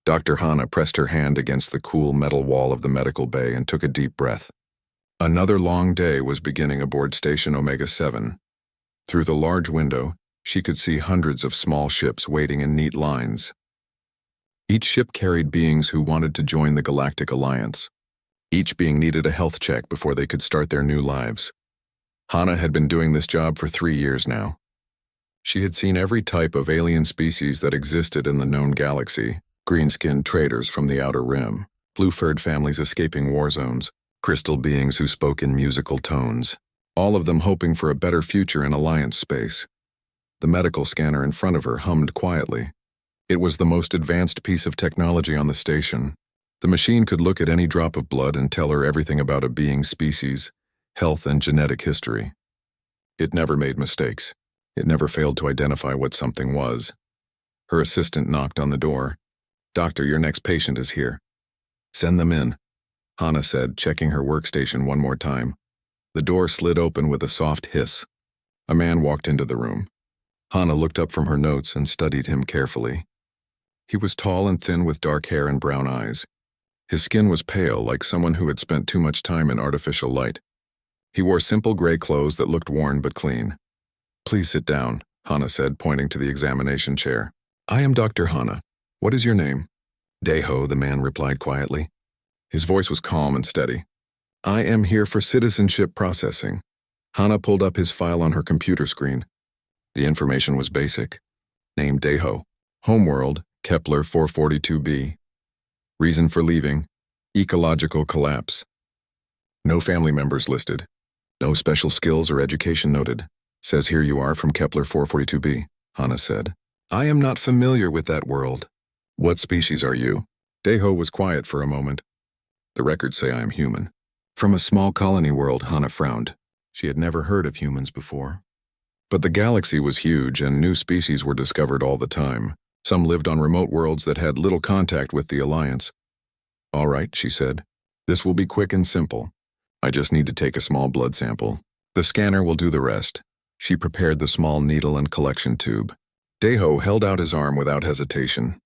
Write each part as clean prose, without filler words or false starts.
Dr. Hana pressed her hand against the cool metal wall of the medical bay and took a deep breath. Another long day was beginning aboard Station Omega-7. Through the large window, she could see hundreds of small ships waiting in neat lines. Each ship carried beings who wanted to join the Galactic Alliance. Each being needed a health check before they could start their new lives. Hana had been doing this job for 3 years now. She had seen every type of alien species that existed in the known galaxy: green-skinned traders from the Outer Rim, blue-furred families escaping war zones, crystal beings who spoke in musical tones, all of them hoping for a better future in Alliance space. The medical scanner in front of her hummed quietly. It was the most advanced piece of technology on the station. The machine could look at any drop of blood and tell her everything about a being's species, health, and genetic history. It never made mistakes. It never failed to identify what something was. Her assistant knocked on the door. "Doctor, your next patient is here." "Send them in," Hana said, checking her workstation one more time. The door slid open with a soft hiss. A man walked into the room. Hana looked up from her notes and studied him carefully. He was tall and thin with dark hair and brown eyes. His skin was pale, like someone who had spent too much time in artificial light. He wore simple gray clothes that looked worn but clean. "Please sit down," Hana said, pointing to the examination chair. "I am Dr. Hana. What is your name?" "Deho," the man replied quietly. His voice was calm and steady. "I am here for citizenship processing." Hana pulled up his file on her computer screen. The information was basic. Name Deho. Homeworld, Kepler 442b. Reason for leaving, ecological collapse. No family members listed. No special skills or education noted. Says here you are from Kepler 442b, Hana said. "I am not familiar with that world." "What species are you?" Deho was quiet for a moment. "The records say I am human." "From a small colony world," Hana frowned. She had never heard of humans before. But the galaxy was huge and new species were discovered all the time. Some lived on remote worlds that had little contact with the Alliance. "All right," she said. "This will be quick and simple. I just need to take a small blood sample. The scanner will do the rest." She prepared the small needle and collection tube. Deho held out his arm without hesitation.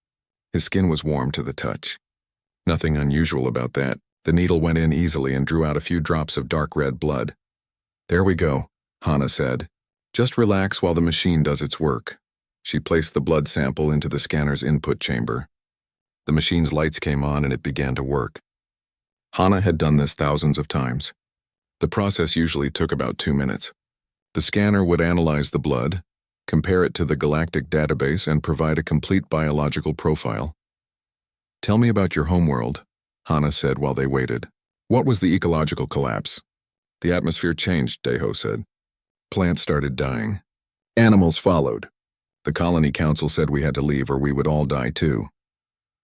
His skin was warm to the touch. Nothing unusual about that. The needle went in easily and drew out a few drops of dark red blood. "There we go," Hana said. "Just relax while the machine does its work." She placed the blood sample into the scanner's input chamber. The machine's lights came on and it began to work. Hana had done this thousands of times. The process usually took about 2 minutes. The scanner would analyze the blood, compare it to the galactic database, and provide a complete biological profile. "Tell me about your homeworld," Hana said while they waited. "What was the ecological collapse?" "The atmosphere changed," Deho said. "Plants started dying. Animals followed. The colony council said we had to leave or we would all die too.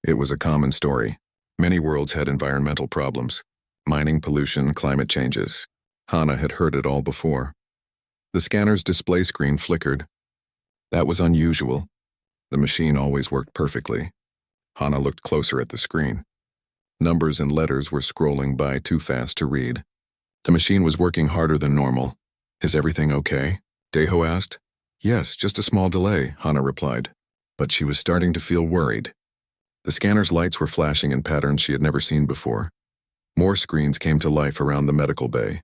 It was a common story. Many worlds had environmental problems. Mining, pollution, climate changes. Hana had heard it all before. The scanner's display screen flickered. That was unusual. The machine always worked perfectly. Hana looked closer at the screen. Numbers and letters were scrolling by too fast to read. The machine was working harder than normal. "Is everything okay?" Deho asked. "Yes, just a small delay," Hana replied. But she was starting to feel worried. The scanner's lights were flashing in patterns she had never seen before. More screens came to life around the medical bay.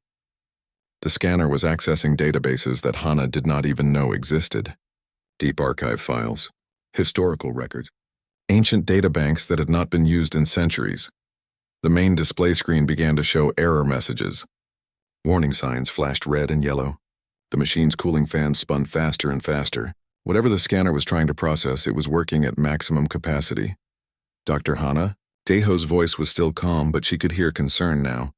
The scanner was accessing databases that Hana did not even know existed. Deep archive files, historical records, ancient databanks that had not been used in centuries. The main display screen began to show error messages. Warning signs flashed red and yellow. The machine's cooling fans spun faster and faster. Whatever the scanner was trying to process, it was working at maximum capacity. "Dr. Hana?" Deho's voice was still calm, but she could hear concern now.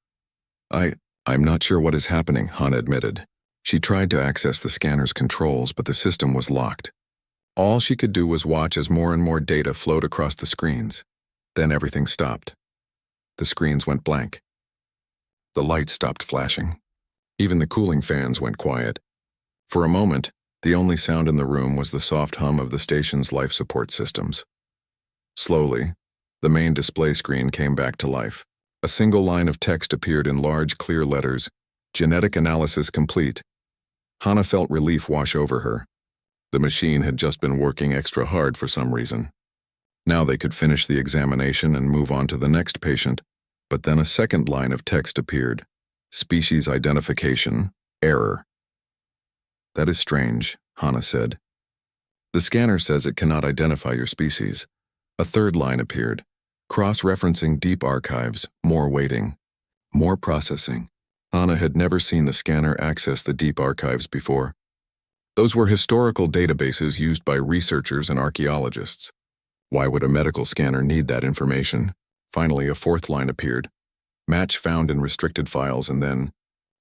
I'm not sure what is happening," Hana admitted. She tried to access the scanner's controls, but the system was locked. All she could do was watch as more and more data flowed across the screens. Then everything stopped. The screens went blank. The lights stopped flashing. Even the cooling fans went quiet. For a moment, the only sound in the room was the soft hum of the station's life support systems. Slowly, the main display screen came back to life. A single line of text appeared in large, clear letters. "Genetic analysis complete." Hana felt relief wash over her. The machine had just been working extra hard for some reason. Now they could finish the examination and move on to the next patient, but then a second line of text appeared. Species identification, error. That is strange, Hannah said. The scanner says it cannot identify your species. A third line appeared. Cross-referencing deep archives, more waiting. More processing. Hannah had never seen the scanner access the deep archives before. Those were historical databases used by researchers and archaeologists. Why would a medical scanner need that information? Finally, a fourth line appeared. Match found in restricted files, and then,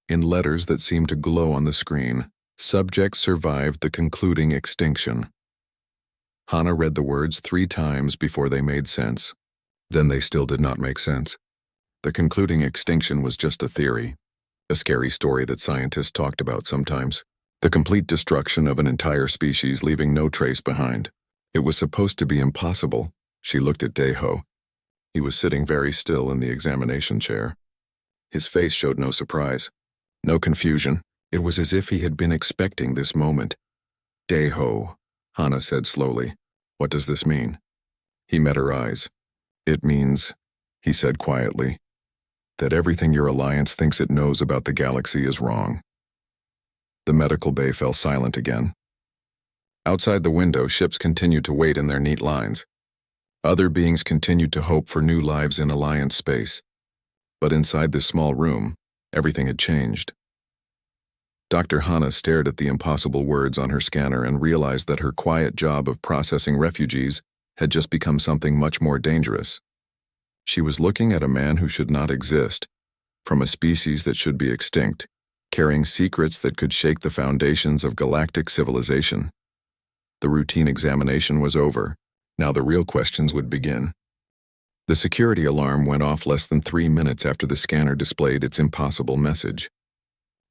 in letters that seemed to glow on the screen, subject survived the concluding extinction. Hannah read the words 3 times before they made sense. Then they still did not make sense. The concluding extinction was just a theory, a scary story that scientists talked about sometimes. The complete destruction of an entire species, leaving no trace behind. It was supposed to be impossible. She looked at Daeho. He was sitting very still in the examination chair. His face showed no surprise, no confusion. It was as if he had been expecting this moment. Daeho, Hannah said slowly. What does this mean? He met her eyes. It means, he said quietly, that everything your alliance thinks it knows about the galaxy is wrong. The medical bay fell silent again. Outside the window, ships continued to wait in their neat lines. Other beings continued to hope for new lives in Alliance space. But inside this small room, everything had changed. Dr. Hannah stared at the impossible words on her scanner and realized that her quiet job of processing refugees had just become something much more dangerous. She was looking at a man who should not exist, from a species that should be extinct, carrying secrets that could shake the foundations of galactic civilization. The routine examination was over. Now the real questions would begin. The security alarm went off less than 3 minutes after the scanner displayed its impossible message.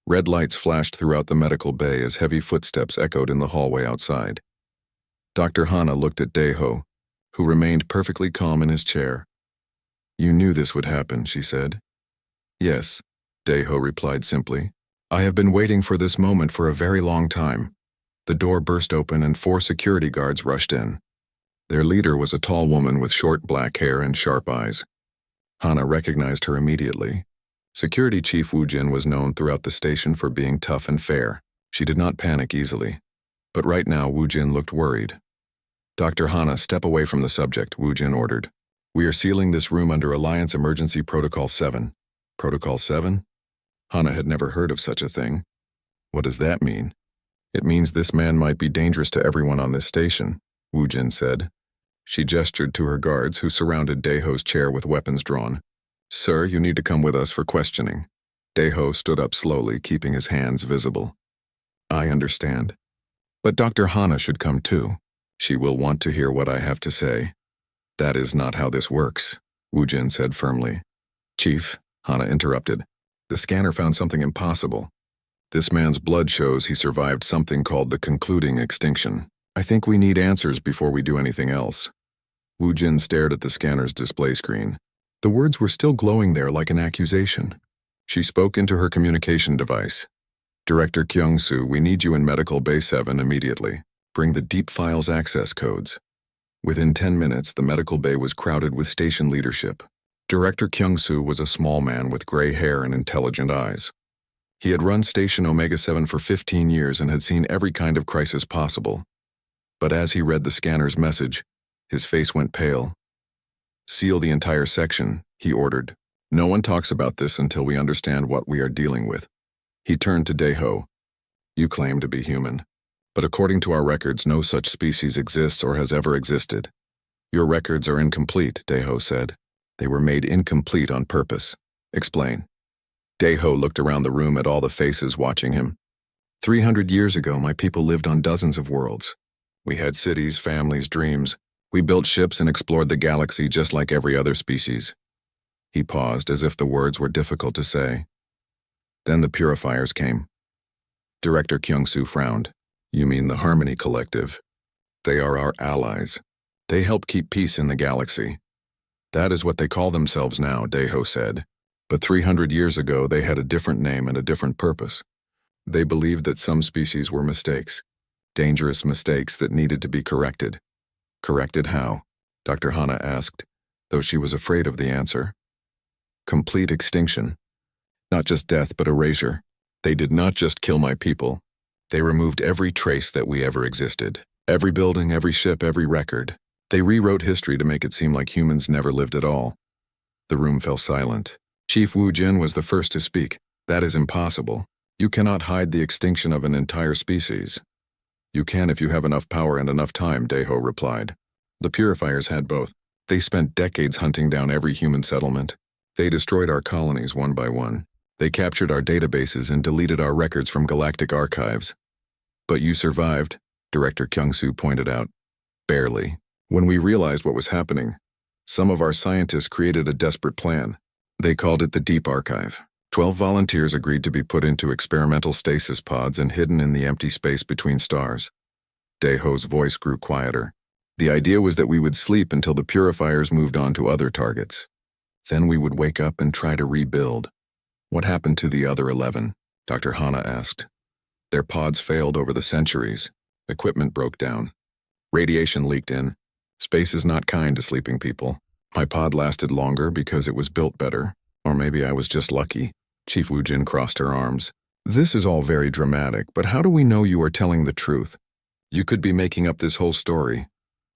Red lights flashed throughout the medical bay as heavy footsteps echoed in the hallway outside. Dr. Hannah looked at Daeho, who remained perfectly calm in his chair. You knew this would happen, she said. Yes, Daeho replied simply. I have been waiting for this moment for a very long time. The door burst open and 4 security guards rushed in. Their leader was a tall woman with short black hair and sharp eyes. Hannah recognized her immediately. Security Chief Wu Jin was known throughout the station for being tough and fair. She did not panic easily. But right now, Wu Jin looked worried. Dr. Hannah, step away from the subject, Wu Jin ordered. We are sealing this room under Alliance Emergency Protocol 7. Protocol 7? Hannah had never heard of such a thing. What does that mean? It means this man might be dangerous to everyone on this station, Wu Jin said. She gestured to her guards, who surrounded Daeho's chair with weapons drawn. Sir, you need to come with us for questioning. Daeho stood up slowly, keeping his hands visible. I understand. But Dr. Hannah should come too. She will want to hear what I have to say. That is not how this works, Wu Jin said firmly. Chief, Hannah interrupted. The scanner found something impossible. This man's blood shows he survived something called the concluding extinction. I think we need answers before we do anything else. Wu Jin stared at the scanner's display screen. The words were still glowing there like an accusation. She spoke into her communication device. Director Kyung-soo, we need you in Medical Bay 7 immediately. Bring the deep files access codes. Within 10 minutes, the medical bay was crowded with station leadership. Director Kyung-soo was a small man with gray hair and intelligent eyes. He had run Station Omega 7 for 15 years and had seen every kind of crisis possible. But as he read the scanner's message, his face went pale. Seal the entire section, he ordered. No one talks about this until we understand what we are dealing with. He turned to Daeho. You claim to be human. But according to our records, no such species exists or has ever existed. Your records are incomplete, Daeho said. They were made incomplete on purpose. Explain. Daeho looked around the room at all the faces watching him. 300 years ago, my people lived on dozens of worlds. We had cities, families, dreams. We built ships and explored the galaxy just like every other species. He paused as if the words were difficult to say. Then the purifiers came. Director Kyung-soo frowned. You mean the Harmony Collective? They are our allies. They help keep peace in the galaxy. That is what they call themselves now, Daeho said. But 300 years ago, they had a different name and a different purpose. They believed that some species were mistakes. Dangerous mistakes that needed to be corrected. Corrected how? Dr. Hana asked, though she was afraid of the answer. Complete extinction. Not just death, but erasure. They did not just kill my people. They removed every trace that we ever existed. Every building, every ship, every record. They rewrote history to make it seem like humans never lived at all. The room fell silent. Chief Wu Jin was the first to speak. That is impossible. You cannot hide the extinction of an entire species. You can if you have enough power and enough time, Daeho replied. The purifiers had both. They spent decades hunting down every human settlement. They destroyed our colonies one by one. They captured our databases and deleted our records from galactic archives. But you survived, Director Kyung-soo pointed out. Barely. When we realized what was happening, some of our scientists created a desperate plan. They called it the Deep Archive. 12 volunteers agreed to be put into experimental stasis pods and hidden in the empty space between stars. Daeho's voice grew quieter. The idea was that we would sleep until the purifiers moved on to other targets. Then we would wake up and try to rebuild. What happened to the other 11? Dr. Hana asked. Their pods failed over the centuries. Equipment broke down. Radiation leaked in. Space is not kind to sleeping people. My pod lasted longer because it was built better. Or maybe I was just lucky. Chief Wu Jin crossed her arms. This is all very dramatic, but how do we know you are telling the truth? You could be making up this whole story.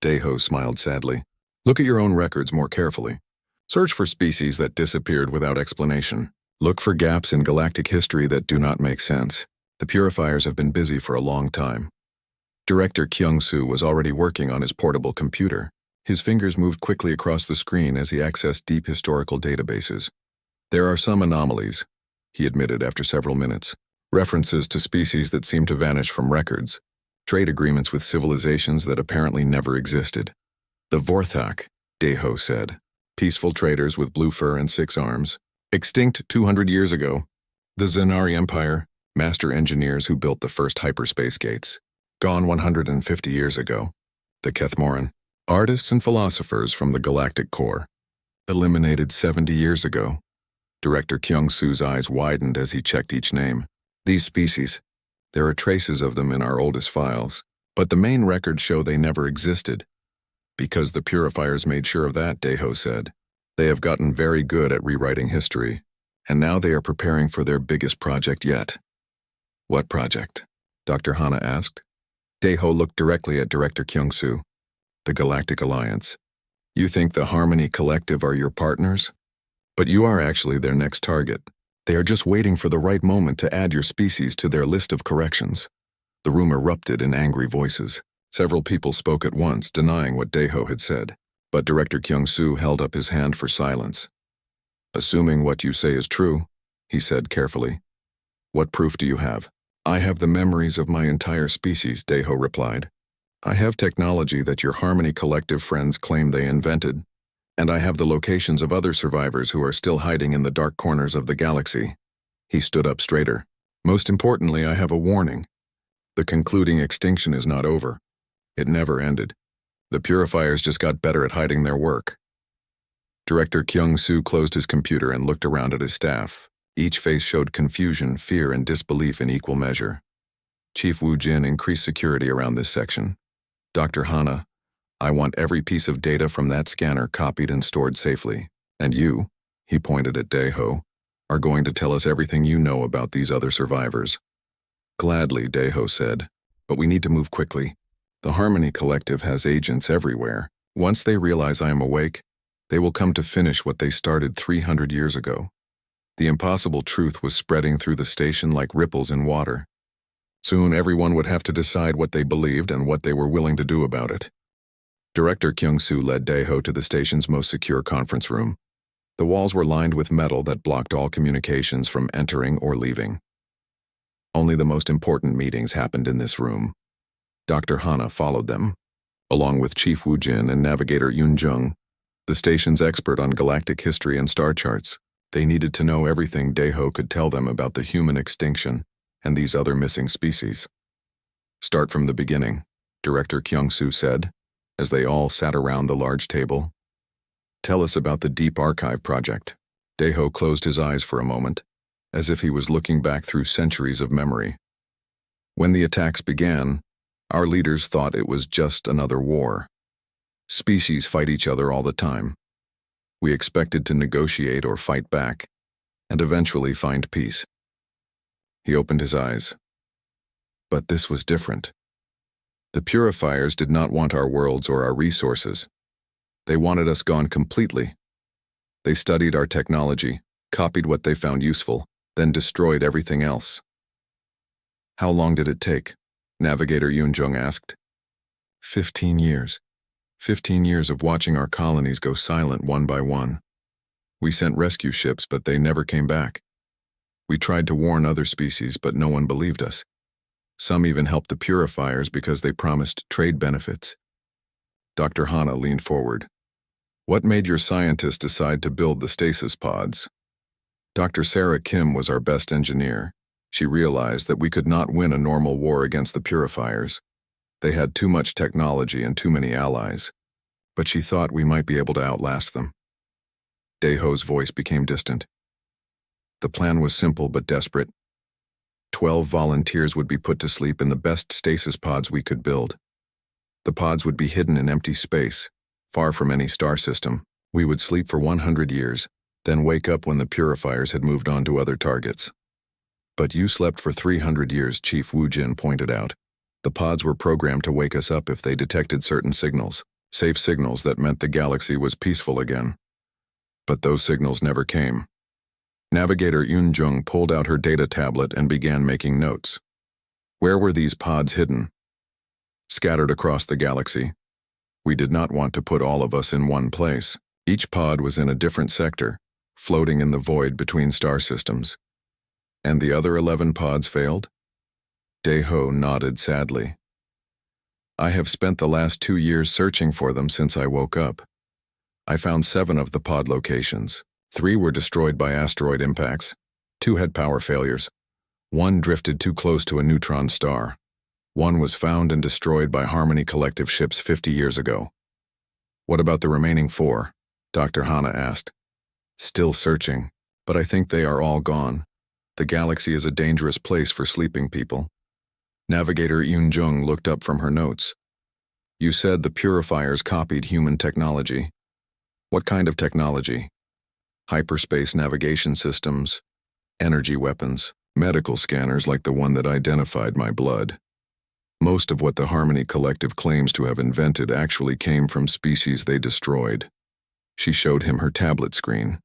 Daeho smiled sadly. Look at your own records more carefully. Search for species that disappeared without explanation. Look for gaps in galactic history that do not make sense. The purifiers have been busy for a long time. Director Kyung-soo was already working on his portable computer. His fingers moved quickly across the screen as he accessed deep historical databases. There are some anomalies, he admitted after several minutes. References to species that seem to vanish from records. Trade agreements with civilizations that apparently never existed. The Vorthak, Daeho said. Peaceful traders with blue fur and 6 arms. Extinct 200 years ago. The Zenari Empire, master engineers who built the first hyperspace gates. Gone 150 years ago. The Kethmoran, artists and philosophers from the galactic core. Eliminated 70 years ago. Director Kyung-soo's eyes widened as he checked each name. These species, there are traces of them in our oldest files, but the main records show they never existed. Because the purifiers made sure of that, Daeho said. They have gotten very good at rewriting history, and now they are preparing for their biggest project yet. What project? Dr. Hana asked. Daeho looked directly at Director Kyung-soo. The Galactic Alliance. You think the Harmony Collective are your partners? But you are actually their next target. They are just waiting for the right moment to add your species to their list of corrections. The room erupted in angry voices. Several people spoke at once, denying what Daeho had said. But Director Kyung-soo held up his hand for silence. Assuming what you say is true, he said carefully. What proof do you have? I have the memories of my entire species, Daeho replied. I have technology that your Harmony Collective friends claim they invented. And I have the locations of other survivors who are still hiding in the dark corners of the galaxy. He stood up straighter. Most importantly, I have a warning. The concluding extinction is not over. It never ended. The purifiers just got better at hiding their work. Director Kyung-soo closed his computer and looked around at his staff. Each face showed confusion, fear, and disbelief in equal measure. Chief Wu Jin increased security around this section. Dr. Hana, I want every piece of data from that scanner copied and stored safely. And you, he pointed at Daeho, are going to tell us everything you know about these other survivors. Gladly, Daeho said, but we need to move quickly. The Harmony Collective has agents everywhere. Once they realize I am awake, they will come to finish what they started 300 years ago. The impossible truth was spreading through the station like ripples in water. Soon everyone would have to decide what they believed and what they were willing to do about it. Director Kyung-soo led Daeho to the station's most secure conference room. The walls were lined with metal that blocked all communications from entering or leaving. Only the most important meetings happened in this room. Dr. Hana followed them, along with Chief Wu Jin and Navigator Yoon Jung, the station's expert on galactic history and star charts. They needed to know everything Daeho could tell them about the human extinction and these other missing species. Start from the beginning, Director Kyung-soo said, as they all sat around the large table. Tell us about the Deep Archive project. Daeho closed his eyes for a moment, as if he was looking back through centuries of memory. When the attacks began, our leaders thought it was just another war. Species fight each other all the time. We expected to negotiate or fight back, and eventually find peace. He opened his eyes. But this was different. The purifiers did not want our worlds or our resources. They wanted us gone completely. They studied our technology, copied what they found useful, then destroyed everything else. How long did it take? Navigator Yunjung asked. 15 years. 15 years of watching our colonies go silent one by one. We sent rescue ships, but they never came back. We tried to warn other species, but no one believed us. Some even helped the purifiers because they promised trade benefits. Dr. Hana leaned forward. What made your scientists decide to build the stasis pods? Dr. Sarah Kim was our best engineer. She realized that we could not win a normal war against the purifiers. They had too much technology and too many allies. But she thought we might be able to outlast them. Daeho's voice became distant. The plan was simple but desperate. 12 volunteers would be put to sleep in the best stasis pods we could build. The pods would be hidden in empty space, far from any star system. We would sleep for 100 years, then wake up when the purifiers had moved on to other targets. But you slept for 300 years, Chief Wu Jin pointed out. The pods were programmed to wake us up if they detected certain signals, safe signals that meant the galaxy was peaceful again. But those signals never came. Navigator Yunjung pulled out her data tablet and began making notes. Where were these pods hidden? Scattered across the galaxy. We did not want to put all of us in one place. Each pod was in a different sector, floating in the void between star systems. And the other 11 pods failed? Daeho nodded sadly. I have spent the last 2 years searching for them since I woke up. I found 7 of the pod locations. 3 were destroyed by asteroid impacts. 2 had power failures. 1 drifted too close to a neutron star. 1 was found and destroyed by Harmony Collective ships 50 years ago. What about the remaining 4? Dr. Hana asked. Still searching, but I think they are all gone. The galaxy is a dangerous place for sleeping people. Navigator Yunjung looked up from her notes. You said the purifiers copied human technology. What kind of technology? Hyperspace navigation systems, energy weapons, medical scanners like the one that identified my blood. Most of what the Harmony Collective claims to have invented actually came from species they destroyed. She showed him her tablet screen.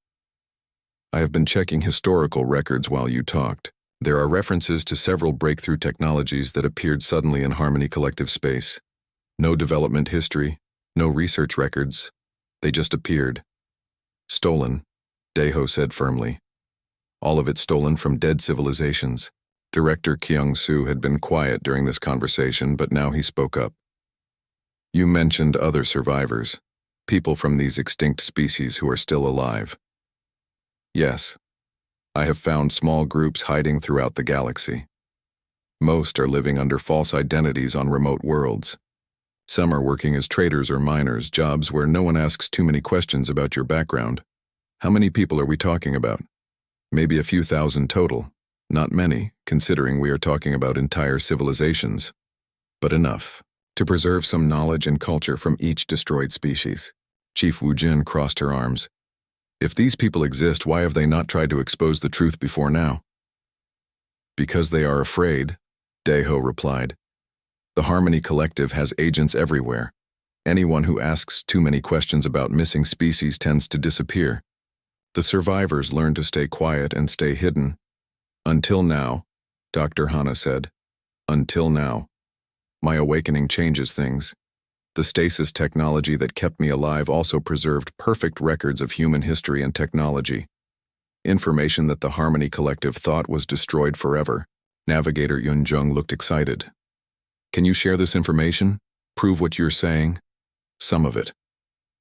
I have been checking historical records while you talked. There are references to several breakthrough technologies that appeared suddenly in Harmony Collective space. No development history, no research records. They just appeared. Stolen, Daeho said firmly. All of it stolen from dead civilizations. Director Kyung-soo had been quiet during this conversation, but now he spoke up. You mentioned other survivors, people from these extinct species who are still alive. Yes, I have found small groups hiding throughout the galaxy. Most are living under false identities on remote worlds. Some are working as traders or miners, jobs where no one asks too many questions about your background. How many people are we talking about? Maybe a few thousand total. Not many, considering we are talking about entire civilizations. But enough. To preserve some knowledge and culture from each destroyed species. Chief Wu Jin crossed her arms. If these people exist, why have they not tried to expose the truth before now? Because they are afraid, Daeho replied. The Harmony Collective has agents everywhere. Anyone who asks too many questions about missing species tends to disappear. The survivors learn to stay quiet and stay hidden. Until now, Dr. Hana said. Until now. My awakening changes things. The stasis technology that kept me alive also preserved perfect records of human history and technology. Information that the Harmony Collective thought was destroyed forever. Navigator Yunjung looked excited. Can you share this information? Prove what you're saying? Some of it.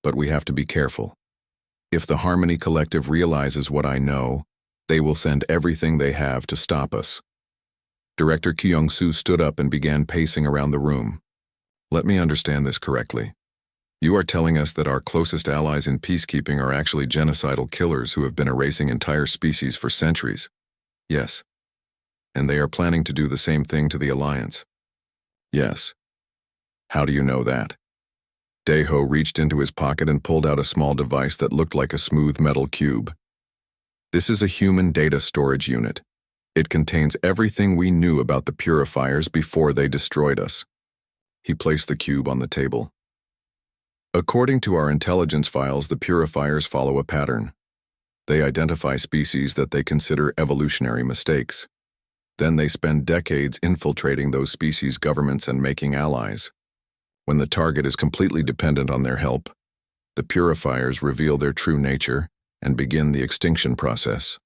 But we have to be careful. If the Harmony Collective realizes what I know, they will send everything they have to stop us. Director Kyung-soo stood up and began pacing around the room. Let me understand this correctly. You are telling us that our closest allies in peacekeeping are actually genocidal killers who have been erasing entire species for centuries. Yes. And they are planning to do the same thing to the Alliance. Yes. How do you know that? Deho reached into his pocket and pulled out a small device that looked like a smooth metal cube. This is a human data storage unit. It contains everything we knew about the purifiers before they destroyed us. He placed the cube on the table. According to our intelligence files, the purifiers follow a pattern. They identify species that they consider evolutionary mistakes. Then they spend decades infiltrating those species' governments and making allies. When the target is completely dependent on their help, the purifiers reveal their true nature and begin the extinction process.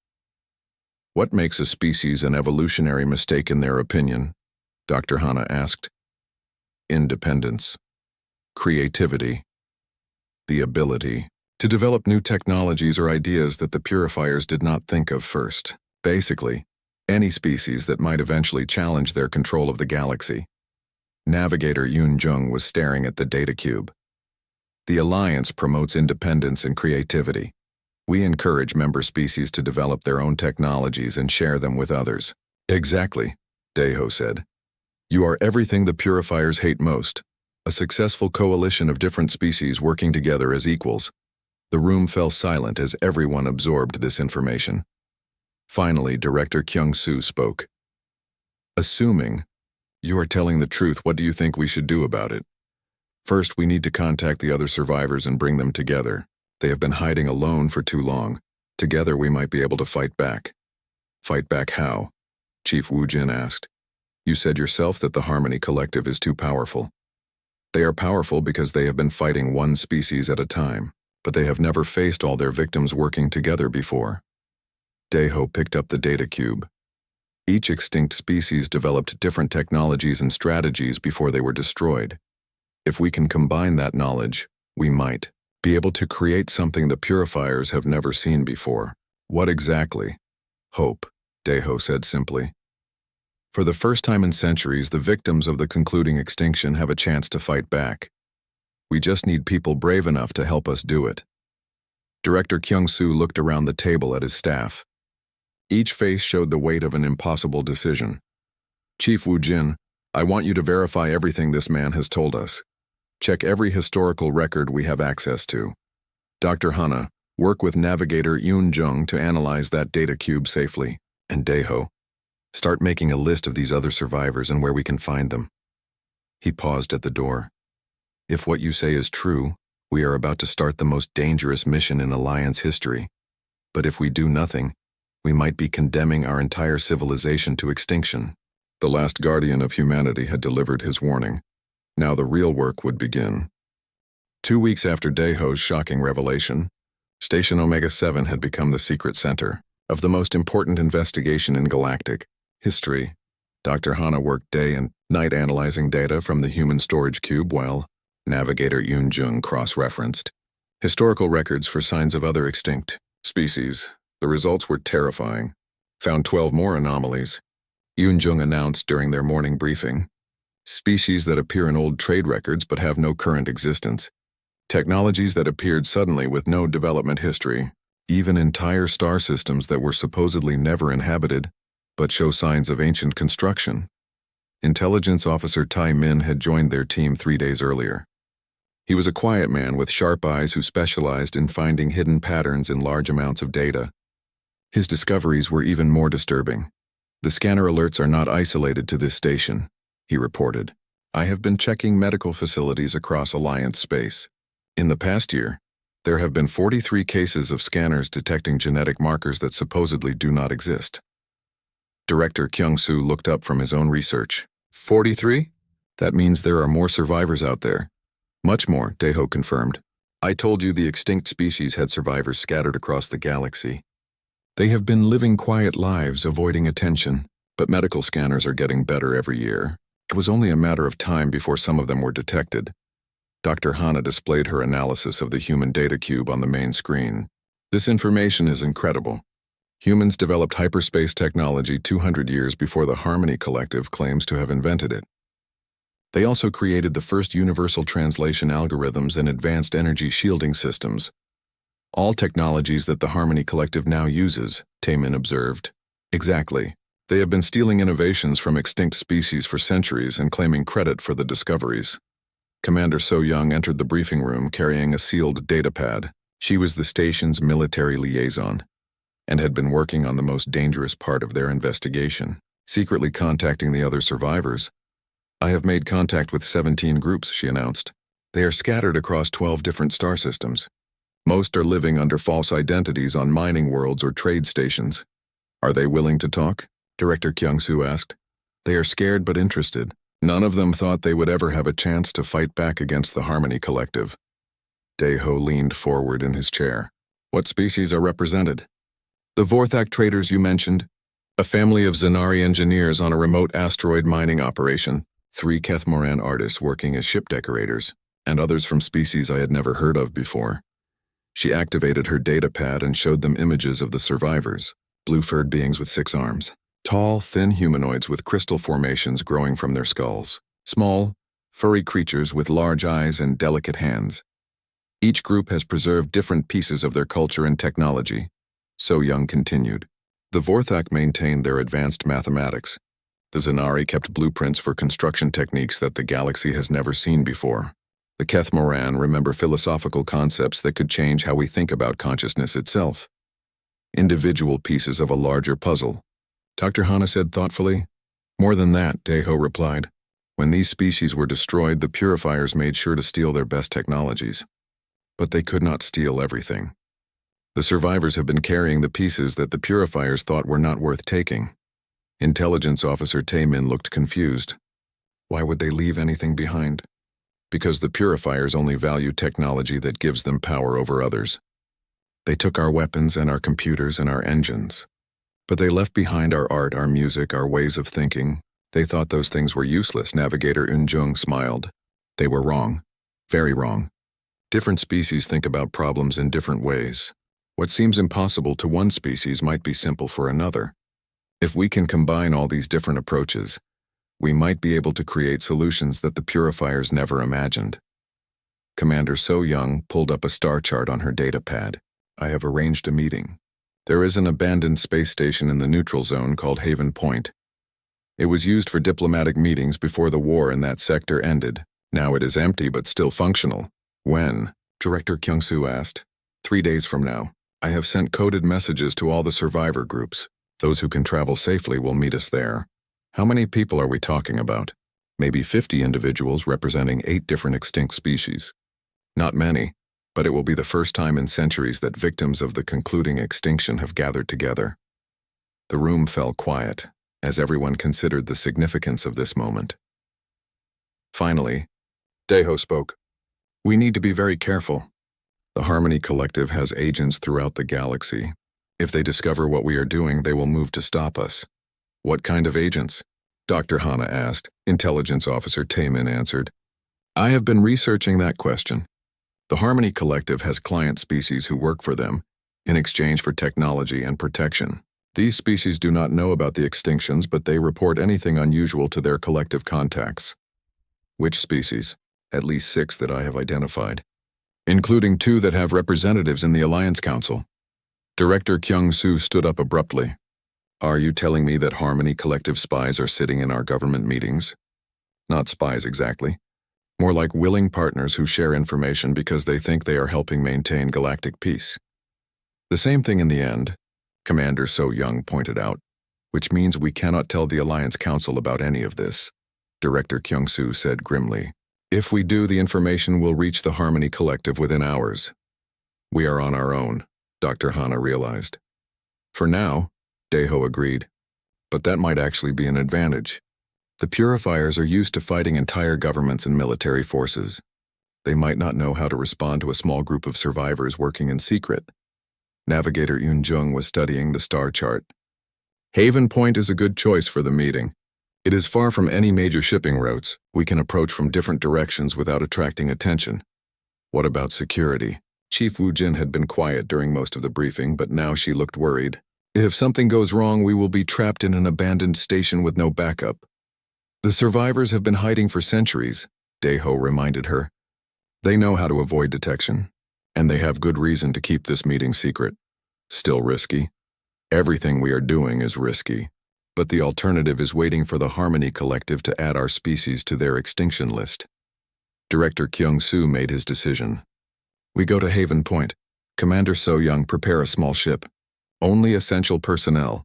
What makes a species an evolutionary mistake in their opinion? Dr. Hanna asked. Independence, creativity, the ability to develop new technologies or ideas that the purifiers did not think of first. Basically, any species that might eventually challenge their control of the galaxy. Navigator Yun Jung was staring at the data cube. The Alliance promotes independence and creativity. We encourage member species to develop their own technologies and share them with others. Exactly, Deho said. You are everything the purifiers hate most, a successful coalition of different species working together as equals. The room fell silent as everyone absorbed this information. Finally, Director Kyung-soo spoke. Assuming you are telling the truth, what do you think we should do about it? First, we need to contact the other survivors and bring them together. They have been hiding alone for too long. Together we might be able to fight back. Fight back how? Chief Wu Jin asked. You said yourself that the Harmony Collective is too powerful. They are powerful because they have been fighting one species at a time, but they have never faced all their victims working together before. Deho picked up the data cube. Each extinct species developed different technologies and strategies before they were destroyed. If we can combine that knowledge, we might be able to create something the purifiers have never seen before. What exactly? Hope, Deho said simply. For the first time in centuries, the victims of the concluding extinction have a chance to fight back. We just need people brave enough to help us do it. Director Kyung-soo looked around the table at his staff. Each face showed the weight of an impossible decision. Chief Wu Jin, I want you to verify everything this man has told us. Check every historical record we have access to. Dr. Hanna, work with Navigator Yun Jung to analyze that data cube safely. And Deho, start making a list of these other survivors and where we can find them. He paused at the door. If what you say is true, we are about to start the most dangerous mission in Alliance history. But if we do nothing, we might be condemning our entire civilization to extinction. The last guardian of humanity had delivered his warning. Now the real work would begin. 2 weeks after Deho's shocking revelation, Station Omega-7 had become the secret center of the most important investigation in galactic history. Dr. Hanna worked day and night analyzing data from the human storage cube while Navigator Yun Jung cross-referenced historical records for signs of other extinct species. The results were terrifying. Found 12 more anomalies. Yun Jung announced during their morning briefing. Species that appear in old trade records but have no current existence. Technologies that appeared suddenly with no development history. Even entire star systems that were supposedly never inhabited, but show signs of ancient construction. Intelligence Officer Tai Min had joined their team 3 days earlier. He was a quiet man with sharp eyes who specialized in finding hidden patterns in large amounts of data. His discoveries were even more disturbing. The scanner alerts are not isolated to this station, he reported. I have been checking medical facilities across Alliance space. In the past year, there have been 43 cases of scanners detecting genetic markers that supposedly do not exist. Director Kyung-soo looked up from his own research. 43? That means there are more survivors out there. Much more, Deho confirmed. I told you the extinct species had survivors scattered across the galaxy. They have been living quiet lives, avoiding attention, but medical scanners are getting better every year. It was only a matter of time before some of them were detected. Dr. Hanna displayed her analysis of the human data cube on the main screen. This information is incredible. Humans developed hyperspace technology 200 years before the Harmony Collective claims to have invented it. They also created the first universal translation algorithms and advanced energy shielding systems. All technologies that the Harmony Collective now uses, Taemin observed. Exactly. They have been stealing innovations from extinct species for centuries and claiming credit for the discoveries. Commander So Young entered the briefing room carrying a sealed datapad. She was the station's military liaison and had been working on the most dangerous part of their investigation, secretly contacting the other survivors. "I have made contact with 17 groups," she announced. "They are scattered across 12 different star systems. Most are living under false identities on mining worlds or trade stations." "Are they willing to talk?" Director Kyung-soo asked. "They are scared but interested. None of them thought they would ever have a chance to fight back against the Harmony Collective." Daeho leaned forward in his chair. "What species are represented?" "The Vorthak traders you mentioned. A family of Zanari engineers on a remote asteroid mining operation. 3 Kethmoran artists working as ship decorators, and others from species I had never heard of before." She activated her datapad and showed them images of the survivors, blue-furred beings with 6 arms. Tall, thin humanoids with crystal formations growing from their skulls. Small, furry creatures with large eyes and delicate hands. Each group has preserved different pieces of their culture and technology. So Young continued. The Vorthak maintained their advanced mathematics. The Zanari kept blueprints for construction techniques that the galaxy has never seen before. The Kethmoran remember philosophical concepts that could change how we think about consciousness itself. Individual pieces of a larger puzzle. Dr. Hana said thoughtfully. "More than that," Daeho replied. "When these species were destroyed, the purifiers made sure to steal their best technologies. But they could not steal everything. The survivors have been carrying the pieces that the purifiers thought were not worth taking." Intelligence Officer Taemin looked confused. "Why would they leave anything behind?" "Because the purifiers only value technology that gives them power over others. They took our weapons and our computers and our engines. But they left behind our art, our music, our ways of thinking. They thought those things were useless." Navigator Eun-jung smiled. "They were wrong. Very wrong. Different species think about problems in different ways. What seems impossible to one species might be simple for another. If we can combine all these different approaches, we might be able to create solutions that the purifiers never imagined." Commander So Young pulled up a star chart on her datapad. "I have arranged a meeting. There is an abandoned space station in the neutral zone called Haven Point. It was used for diplomatic meetings before the war in that sector ended. Now it is empty but still functional." "When?" Director Kyung-soo asked. 3 days from now. I have sent coded messages to all the survivor groups. Those who can travel safely will meet us there." "How many people are we talking about?" "Maybe 50 individuals representing 8 different extinct species." "Not many, but it will be the first time in centuries that victims of the concluding extinction have gathered together." The room fell quiet, as everyone considered the significance of this moment. Finally, Daeho spoke. "We need to be very careful. The Harmony Collective has agents throughout the galaxy. If they discover what we are doing, they will move to stop us." "What kind of agents?" Dr. Hana asked. Intelligence Officer Taemin answered. "I have been researching that question. The Harmony Collective has client species who work for them in exchange for technology and protection. These species do not know about the extinctions, but they report anything unusual to their collective contacts." "Which species?" "At least 6 that I have identified, including 2 that have representatives in the Alliance Council." Director Kyung-soo stood up abruptly. "Are you telling me that Harmony Collective spies are sitting in our government meetings?" "Not spies exactly. More like willing partners who share information because they think they are helping maintain galactic peace." "The same thing in the end," Commander So Young pointed out, "which means we cannot tell the Alliance Council about any of this," Director Kyung-soo said grimly. "If we do, the information will reach the Harmony Collective within hours. We are on our own," Dr. Hana realized. "For now," Daeho agreed. "But that might actually be an advantage. The purifiers are used to fighting entire governments and military forces. They might not know how to respond to a small group of survivors working in secret." Navigator Eun-jung was studying the star chart. "Haven Point is a good choice for the meeting. It is far from any major shipping routes. We can approach from different directions without attracting attention." "What about security?" Chief Woo Jin had been quiet during most of the briefing, but now she looked worried. "If something goes wrong, we will be trapped in an abandoned station with no backup." "The survivors have been hiding for centuries," Daeho reminded her. "They know how to avoid detection, and they have good reason to keep this meeting secret. Still risky. Everything we are doing is risky. But the alternative is waiting for the Harmony Collective to add our species to their extinction list." Director Kyung-soo made his decision. We go to Haven Point. Commander So-young, prepare a small ship. Only essential personnel.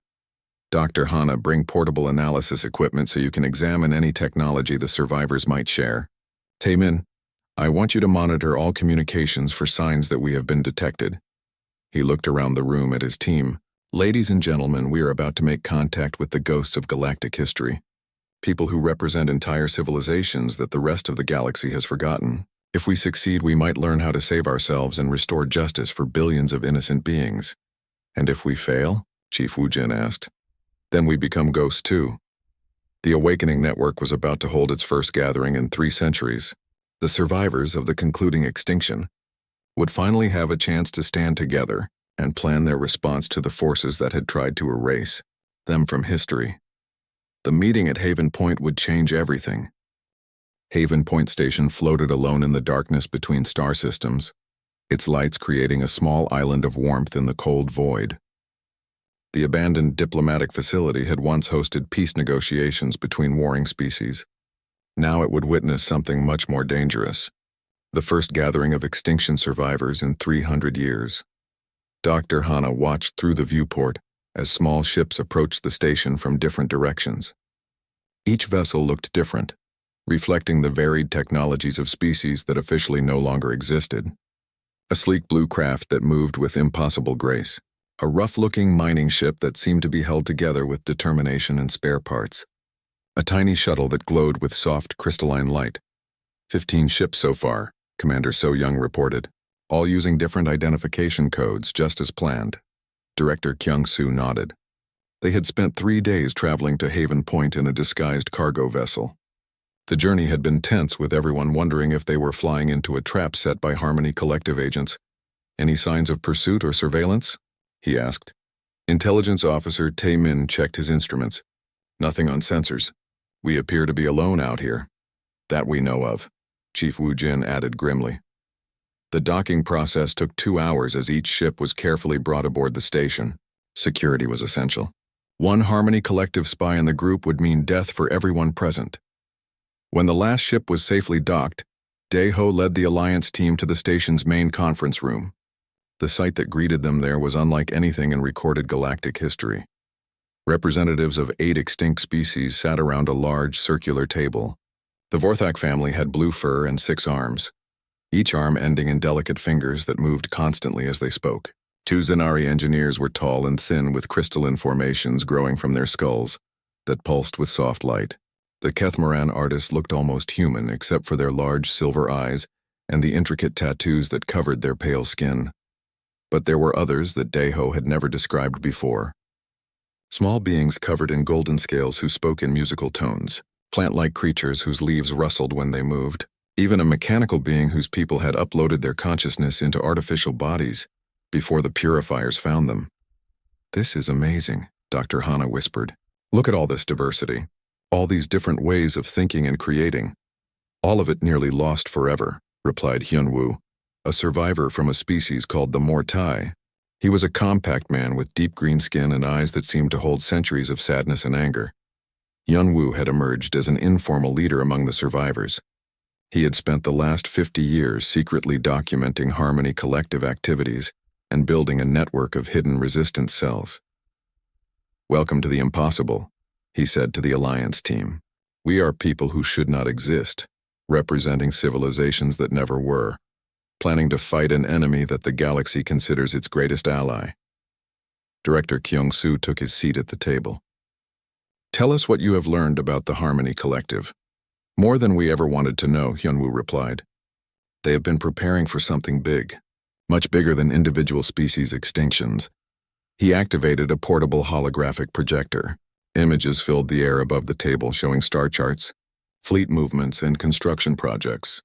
Dr. Hana, bring portable analysis equipment so you can examine any technology the survivors might share. Taemin, I want you to monitor all communications for signs that we have been detected. He looked around the room at his team. Ladies and gentlemen, we are about to make contact with the ghosts of galactic history. People who represent entire civilizations that the rest of the galaxy has forgotten. If we succeed, we might learn how to save ourselves and restore justice for billions of innocent beings. And if we fail? Chief Woo-jin asked. Then we become ghosts too. The Awakening Network was about to hold its first gathering in 3 centuries. The survivors of the concluding extinction would finally have a chance to stand together and plan their response to the forces that had tried to erase them from history. The meeting at Haven Point would change everything. Haven Point Station floated alone in the darkness between star systems, its lights creating a small island of warmth in the cold void. The abandoned diplomatic facility had once hosted peace negotiations between warring species. Now it would witness something much more dangerous. The first gathering of extinction survivors in 300 years. Dr. Hana watched through the viewport as small ships approached the station from different directions. Each vessel looked different, reflecting the varied technologies of species that officially no longer existed. A sleek blue craft that moved with impossible grace. A rough-looking mining ship that seemed to be held together with determination and spare parts. A tiny shuttle that glowed with soft crystalline light. 15 ships so far, Commander So-young reported, all using different identification codes just as planned. Director Kyung-soo nodded. They had spent 3 days traveling to Haven Point in a disguised cargo vessel. The journey had been tense, with everyone wondering if they were flying into a trap set by Harmony Collective agents. Any signs of pursuit or surveillance? He asked. Intelligence Officer Taemin checked his instruments. Nothing on sensors. We appear to be alone out here. That we know of, Chief Woo-jin added grimly. The docking process took 2 hours as each ship was carefully brought aboard the station. Security was essential. One Harmony Collective spy in the group would mean death for everyone present. When the last ship was safely docked, Dae-ho led the Alliance team to the station's main conference room. The sight that greeted them there was unlike anything in recorded galactic history. Representatives of 8 extinct species sat around a large circular table. The Vorthak family had blue fur and 6 arms, each arm ending in delicate fingers that moved constantly as they spoke. 2 Zenari engineers were tall and thin with crystalline formations growing from their skulls that pulsed with soft light. The Kethmaran artists looked almost human except for their large silver eyes and the intricate tattoos that covered their pale skin. But there were others that Dae-ho had never described before. Small beings covered in golden scales who spoke in musical tones, plant-like creatures whose leaves rustled when they moved, even a mechanical being whose people had uploaded their consciousness into artificial bodies before the purifiers found them. This is amazing, Dr. Hana whispered. Look at all this diversity, all these different ways of thinking and creating. All of it nearly lost forever, replied Hyun-woo, a survivor from a species called the Mortai. He was a compact man with deep green skin and eyes that seemed to hold centuries of sadness and anger. Hyun-woo had emerged as an informal leader among the survivors. He had spent the last 50 years secretly documenting Harmony Collective activities and building a network of hidden resistance cells. Welcome to the impossible, he said to the Alliance team. We are people who should not exist, representing civilizations that never were, planning to fight an enemy that the galaxy considers its greatest ally. Director Kyung-soo took his seat at the table. Tell us what you have learned about the Harmony Collective. More than we ever wanted to know, Hyun-woo replied. They have been preparing for something big, much bigger than individual species extinctions. He activated a portable holographic projector. Images filled the air above the table showing star charts, fleet movements, and construction projects.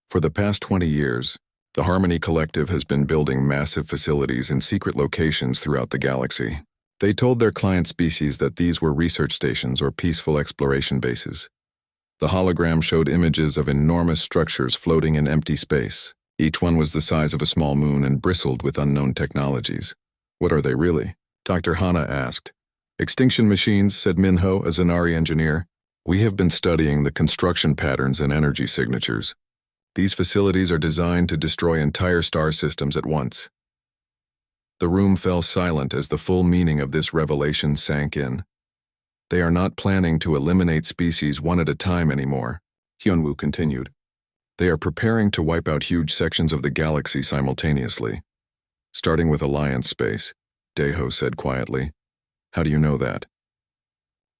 For the past 20 years, the Harmony Collective has been building massive facilities in secret locations throughout the galaxy. They told their client species that these were research stations or peaceful exploration bases. The hologram showed images of enormous structures floating in empty space. Each one was the size of a small moon and bristled with unknown technologies. What are they really? Dr. Hana asked. Extinction machines, said Minho, a Zenari engineer. We have been studying the construction patterns and energy signatures. These facilities are designed to destroy entire star systems at once. The room fell silent as the full meaning of this revelation sank in. They are not planning to eliminate species one at a time anymore, Hyunwoo continued. They are preparing to wipe out huge sections of the galaxy simultaneously. Starting with Alliance space, Daeho said quietly. How do you know that?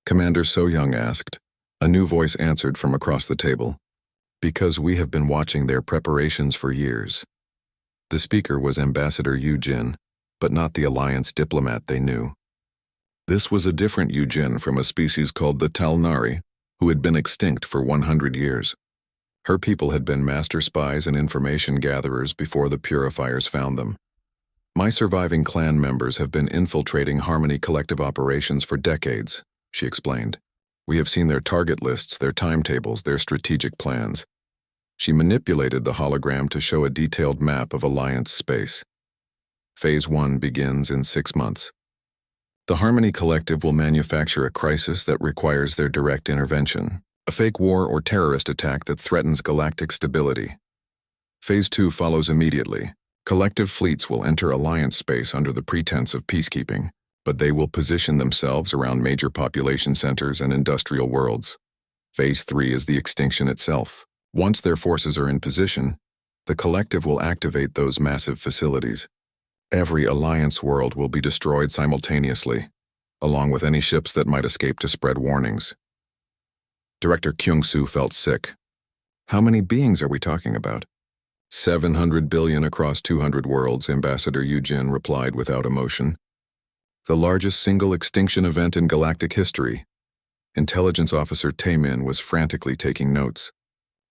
Commander So-young asked. A new voice answered from across the table. Because we have been watching their preparations for years. The speaker was Ambassador Yu-jin, but not the Alliance diplomat they knew. This was a different Yu-jin from a species called the Talnari, who had been extinct for 100 years. Her people had been master spies and information gatherers before the Purifiers found them. My surviving clan members have been infiltrating Harmony Collective operations for decades, she explained. We have seen their target lists, their timetables, their strategic plans. She manipulated the hologram to show a detailed map of Alliance space. Phase 1 begins in 6 months. The Harmony Collective will manufacture a crisis that requires their direct intervention, a fake war or terrorist attack that threatens galactic stability. Phase 2 follows immediately. Collective fleets will enter Alliance space under the pretense of peacekeeping, but they will position themselves around major population centers and industrial worlds. Phase 3 is the Extinction itself. Once their forces are in position, the Collective will activate those massive facilities. Every Alliance world will be destroyed simultaneously, along with any ships that might escape to spread warnings. Director Kyung-soo felt sick. How many beings are we talking about? 700 billion across 200 worlds, Ambassador Yu-jin replied without emotion. The largest single extinction event in galactic history. Intelligence Officer Taemin was frantically taking notes.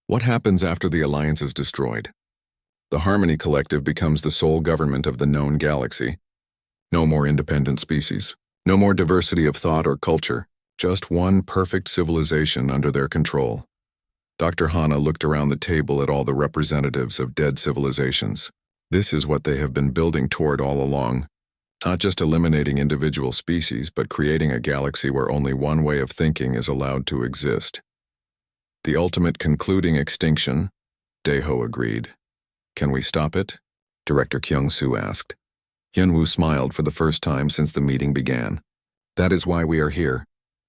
What happens after the Alliance is destroyed? The Harmony Collective becomes the sole government of the known galaxy. No more independent species. No more diversity of thought or culture. Just one perfect civilization under their control. Dr. Hana looked around the table at all the representatives of dead civilizations. This is what they have been building toward all along. Not just eliminating individual species, but creating a galaxy where only one way of thinking is allowed to exist. The ultimate concluding extinction, Daeho agreed. Can we stop it? Director Kyung-soo asked. Hyunwoo smiled for the first time since the meeting began. That is why we are here.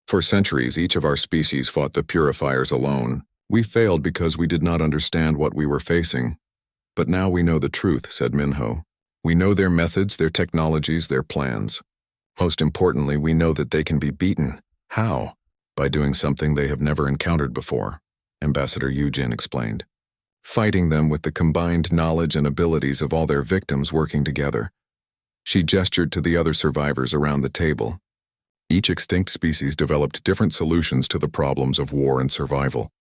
For centuries, each of our species fought the Purifiers alone. We failed because we did not understand what we were facing. But now we know the truth, said Minho. We know their methods, their technologies, their plans. Most importantly, we know that they can be beaten. How? By doing something they have never encountered before, Ambassador Yu-jin explained. Fighting them with the combined knowledge and abilities of all their victims working together. She gestured to the other survivors around the table. Each extinct species developed different solutions to the problems of war and survival.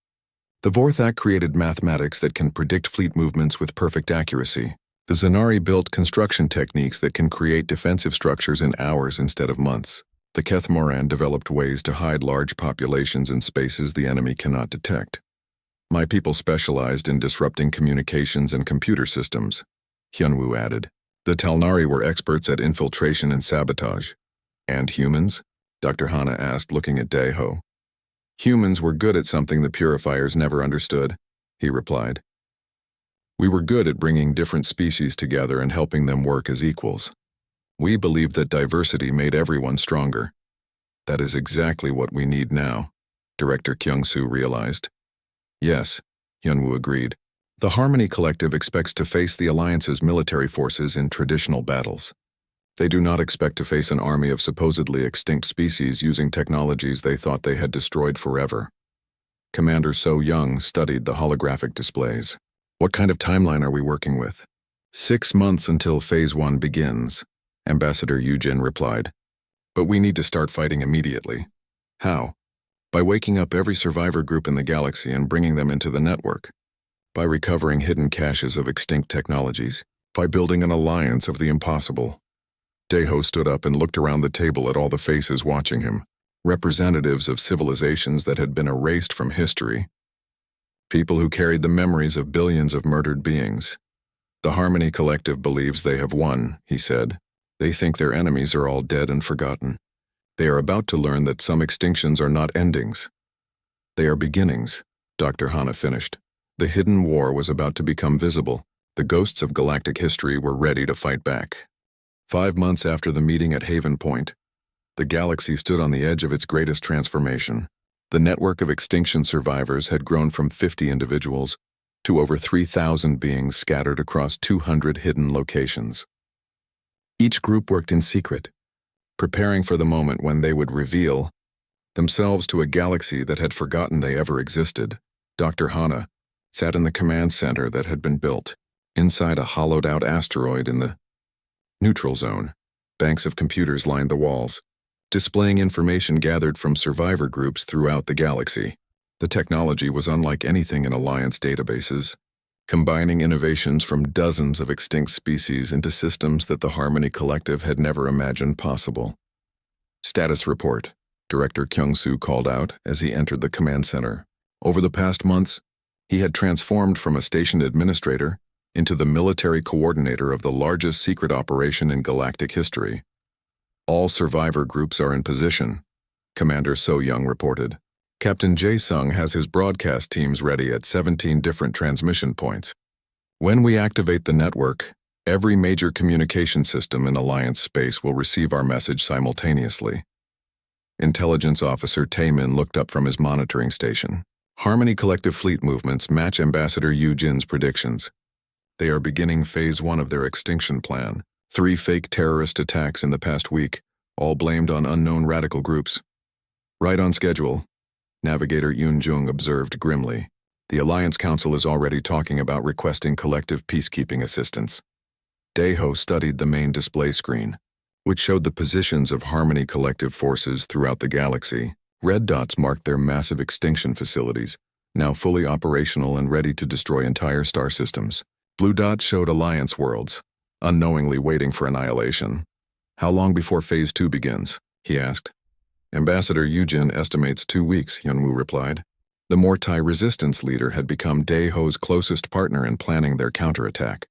The Vorthak created mathematics that can predict fleet movements with perfect accuracy. The Zanari built construction techniques that can create defensive structures in hours instead of months. The Kethmoran developed ways to hide large populations in spaces the enemy cannot detect. My people specialized in disrupting communications and computer systems, Hyunwoo added. The Talnari were experts at infiltration and sabotage. And humans? Dr. Hana asked, looking at Daeho. Humans were good at something the Purifiers never understood, he replied. We were good at bringing different species together and helping them work as equals. We believed that diversity made everyone stronger. That is exactly what we need now, Director Kyung-soo realized. Yes, Hyunwoo agreed. The Harmony Collective expects to face the Alliance's military forces in traditional battles. They do not expect to face an army of supposedly extinct species using technologies they thought they had destroyed forever. Commander So-young studied the holographic displays. What kind of timeline are we working with? 6 months until Phase 1 begins, Ambassador Yu-jin replied. But we need to start fighting immediately. How? By waking up every survivor group in the galaxy and bringing them into the network. By recovering hidden caches of extinct technologies. By building an alliance of the impossible. Daeho stood up and looked around the table at all the faces watching him, representatives of civilizations that had been erased from history. People who carried the memories of billions of murdered beings. The Harmony Collective believes they have won, he said. They think their enemies are all dead and forgotten. They are about to learn that some extinctions are not endings. They are beginnings, Dr. Hana finished. The hidden war was about to become visible. The ghosts of galactic history were ready to fight back. 5 months after the meeting at Haven Point, the galaxy stood on the edge of its greatest transformation. The network of Extinction survivors had grown from 50 individuals to over 3,000 beings scattered across 200 hidden locations. Each group worked in secret, preparing for the moment when they would reveal themselves to a galaxy that had forgotten they ever existed. Dr. Hana sat in the command center that had been built inside a hollowed-out asteroid in the neutral zone. Banks of computers lined the walls, displaying information gathered from survivor groups throughout the galaxy. The technology was unlike anything in Alliance databases, combining innovations from dozens of extinct species into systems that the Harmony Collective had never imagined possible. Status report, Director Kyung-soo called out as he entered the command center. Over the past months, he had transformed from a station administrator into the military coordinator of the largest secret operation in galactic history. All survivor groups are in position, Commander So-young reported. Captain Jae-sung has his broadcast teams ready at 17 different transmission points. When we activate the network, every major communication system in Alliance space will receive our message simultaneously. Intelligence Officer Taemin looked up from his monitoring station. Harmony Collective fleet movements match Ambassador Yu Jin's predictions. They are beginning Phase 1 of their extinction plan. 3 fake terrorist attacks in the past week, all blamed on unknown radical groups. Right on schedule, Navigator Yoon Jung observed grimly. The Alliance Council is already talking about requesting collective peacekeeping assistance. Daeho studied the main display screen, which showed the positions of Harmony Collective forces throughout the galaxy. Red dots marked their massive extinction facilities, now fully operational and ready to destroy entire star systems. Blue dots showed Alliance worlds, unknowingly waiting for annihilation. How long before Phase 2 begins? He asked. Ambassador Yujin estimates 2 weeks, Hyunwoo replied. The Mortai resistance leader had become Daeho's closest partner in planning their counterattack.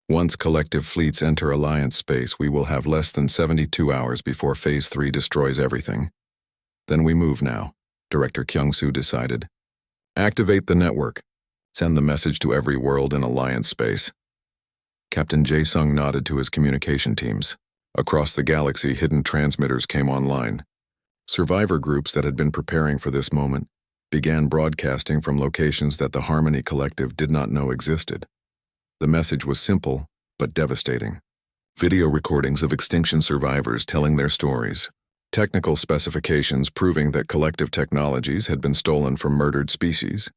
Once collective fleets enter Alliance space, we will have less than 72 hours before Phase 3 destroys everything. Then we move now, Director Kyung-soo decided. Activate the network. Send the message to every world in Alliance space. Captain Jae-sung nodded to his communication teams. Across the galaxy, hidden transmitters came online. Survivor groups that had been preparing for this moment began broadcasting from locations that the Harmony Collective did not know existed. The message was simple, but devastating. Video recordings of Extinction survivors telling their stories. Technical specifications proving that collective technologies had been stolen from murdered species.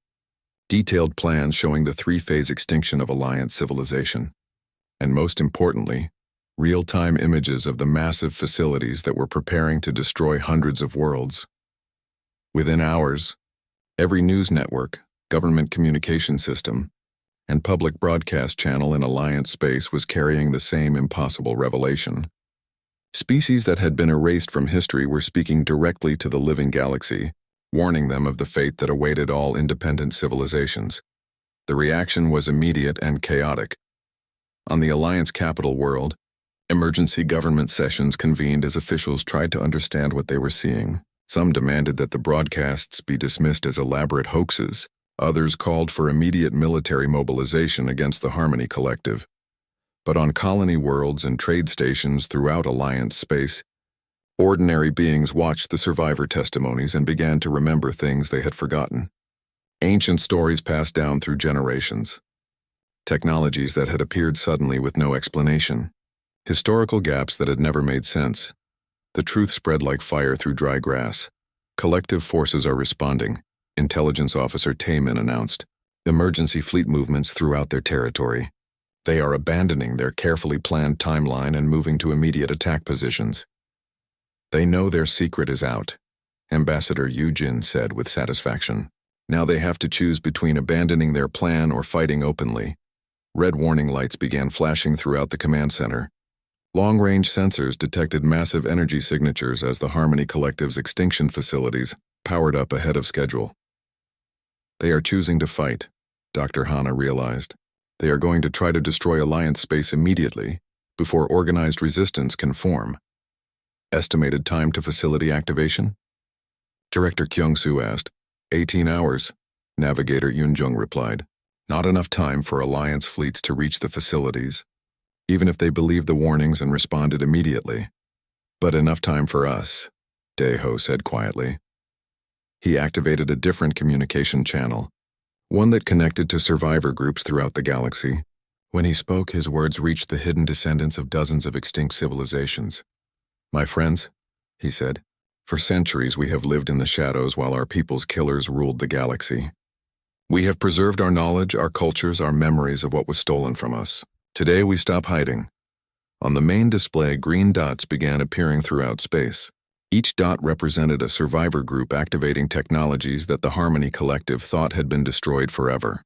Detailed plans showing the 3-phase extinction of Alliance civilization. And most importantly, real-time images of the massive facilities that were preparing to destroy hundreds of worlds. Within hours, every news network, government communication system, and public broadcast channel in Alliance space was carrying the same impossible revelation. Species that had been erased from history were speaking directly to the living galaxy, warning them of the fate that awaited all independent civilizations. The reaction was immediate and chaotic. On the Alliance capital world, emergency government sessions convened as officials tried to understand what they were seeing. Some demanded that the broadcasts be dismissed as elaborate hoaxes. Others called for immediate military mobilization against the Harmony Collective. But on colony worlds and trade stations throughout Alliance space, ordinary beings watched the survivor testimonies and began to remember things they had forgotten. Ancient stories passed down through generations. Technologies that had appeared suddenly with no explanation. Historical gaps that had never made sense. The truth spread like fire through dry grass. Collective forces are responding, Intelligence Officer Taemin announced. Emergency fleet movements throughout their territory. They are abandoning their carefully planned timeline and moving to immediate attack positions. They know their secret is out, Ambassador Yu Jin said with satisfaction. Now they have to choose between abandoning their plan or fighting openly. Red warning lights began flashing throughout the command center. Long-range sensors detected massive energy signatures as the Harmony Collective's extinction facilities powered up ahead of schedule. They are choosing to fight, Dr. Hana realized. They are going to try to destroy Alliance space immediately, before organized resistance can form. Estimated time to facility activation? Director Kyung-soo asked. 18 hours, Navigator Yoon Jung replied. Not enough time for Alliance fleets to reach the facilities, even if they believed the warnings and responded immediately. But enough time for us, Deho said quietly. He activated a different communication channel, one that connected to survivor groups throughout the galaxy. When he spoke, his words reached the hidden descendants of dozens of extinct civilizations. My friends, he said, for centuries we have lived in the shadows while our people's killers ruled the galaxy. We have preserved our knowledge, our cultures, our memories of what was stolen from us. Today we stop hiding. On the main display, green dots began appearing throughout space. Each dot represented a survivor group activating technologies that the Harmony Collective thought had been destroyed forever.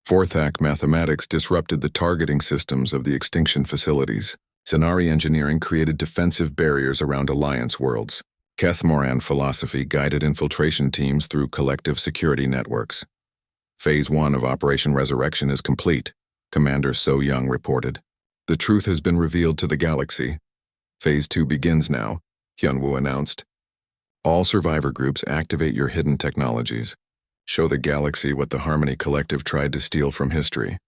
Fourth-act mathematics disrupted the targeting systems of the Extinction facilities. Zenari engineering created defensive barriers around Alliance worlds. Kethmoran philosophy guided infiltration teams through collective security networks. Phase 1 of Operation Resurrection is complete, Commander So Young reported. The truth has been revealed to the galaxy. Phase 2 begins now, Hyunwoo announced. All survivor groups activate your hidden technologies. Show the galaxy what the Harmony Collective tried to steal from history.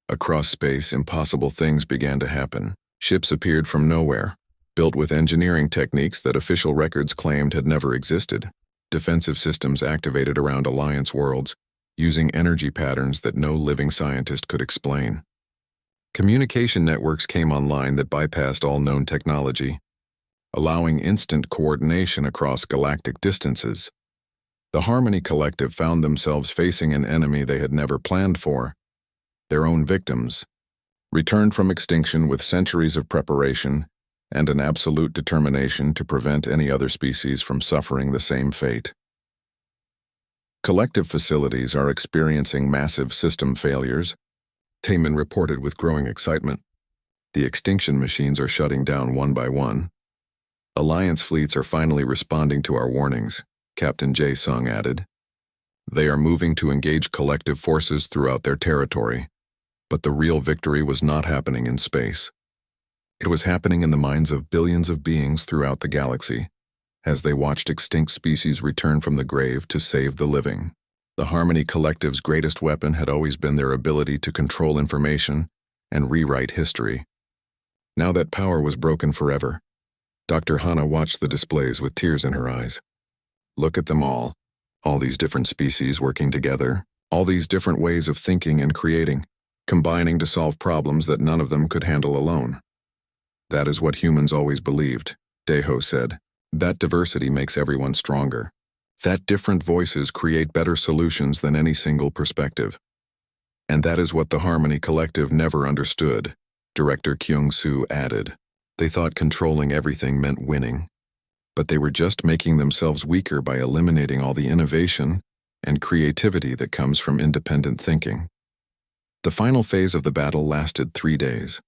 Across space, impossible things began to happen. Ships appeared from nowhere, built with engineering techniques that official records claimed had never existed. Defensive systems activated around Alliance worlds, using energy patterns that no living scientist could explain. Communication networks came online that bypassed all known technology, allowing instant coordination across galactic distances. The Harmony Collective found themselves facing an enemy they had never planned for, their own victims, returned from extinction with centuries of preparation and an absolute determination to prevent any other species from suffering the same fate. Collective facilities are experiencing massive system failures, Taemin reported with growing excitement. The extinction machines are shutting down one by one. Alliance fleets are finally responding to our warnings, Captain Jae-sung added. They are moving to engage collective forces throughout their territory. But the real victory was not happening in space. It was happening in the minds of billions of beings throughout the galaxy, as they watched extinct species return from the grave to save the living. The Harmony Collective's greatest weapon had always been their ability to control information and rewrite history. Now that power was broken forever, Dr. Hana watched the displays with tears in her eyes. Look at them all these different species working together, all these different ways of thinking and creating, combining to solve problems that none of them could handle alone. That is what humans always believed, Deho said. That diversity makes everyone stronger. That different voices create better solutions than any single perspective. And that is what the Harmony Collective never understood, Director Kyung-soo added. They thought controlling everything meant winning. But they were just making themselves weaker by eliminating all the innovation and creativity that comes from independent thinking. The final phase of the battle lasted 3 days.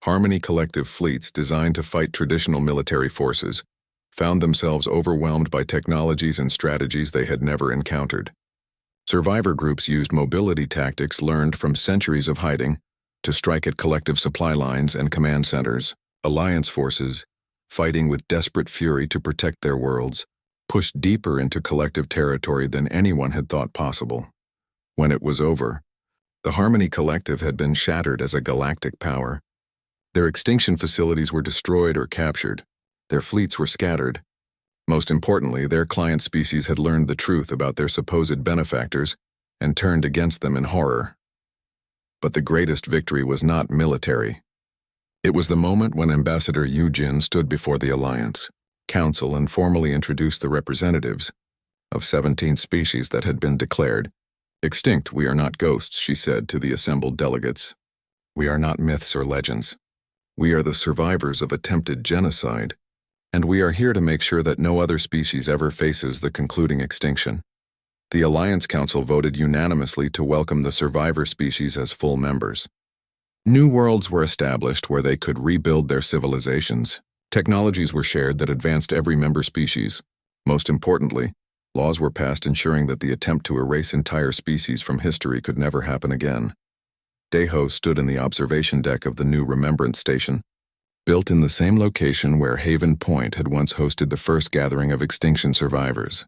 Harmony Collective fleets designed to fight traditional military forces found themselves overwhelmed by technologies and strategies they had never encountered. Survivor groups used mobility tactics learned from centuries of hiding to strike at collective supply lines and command centers. Alliance forces, fighting with desperate fury to protect their worlds, pushed deeper into collective territory than anyone had thought possible. When it was over, the Harmony Collective had been shattered as a galactic power. Their extinction facilities were destroyed or captured. Their fleets were scattered. Most importantly, their client species had learned the truth about their supposed benefactors and turned against them in horror. But the greatest victory was not military. It was the moment when Ambassador Yu Jin stood before the Alliance Council and formally introduced the representatives of 17 species that had been declared extinct. We are not ghosts, she said to the assembled delegates. We are not myths or legends. We are the survivors of attempted genocide, and we are here to make sure that no other species ever faces the concluding extinction. The Alliance Council voted unanimously to welcome the survivor species as full members. New worlds were established where they could rebuild their civilizations. Technologies were shared that advanced every member species. Most importantly, laws were passed ensuring that the attempt to erase entire species from history could never happen again. Deho stood in the observation deck of the new Remembrance Station, built in the same location where Haven Point had once hosted the first gathering of extinction survivors.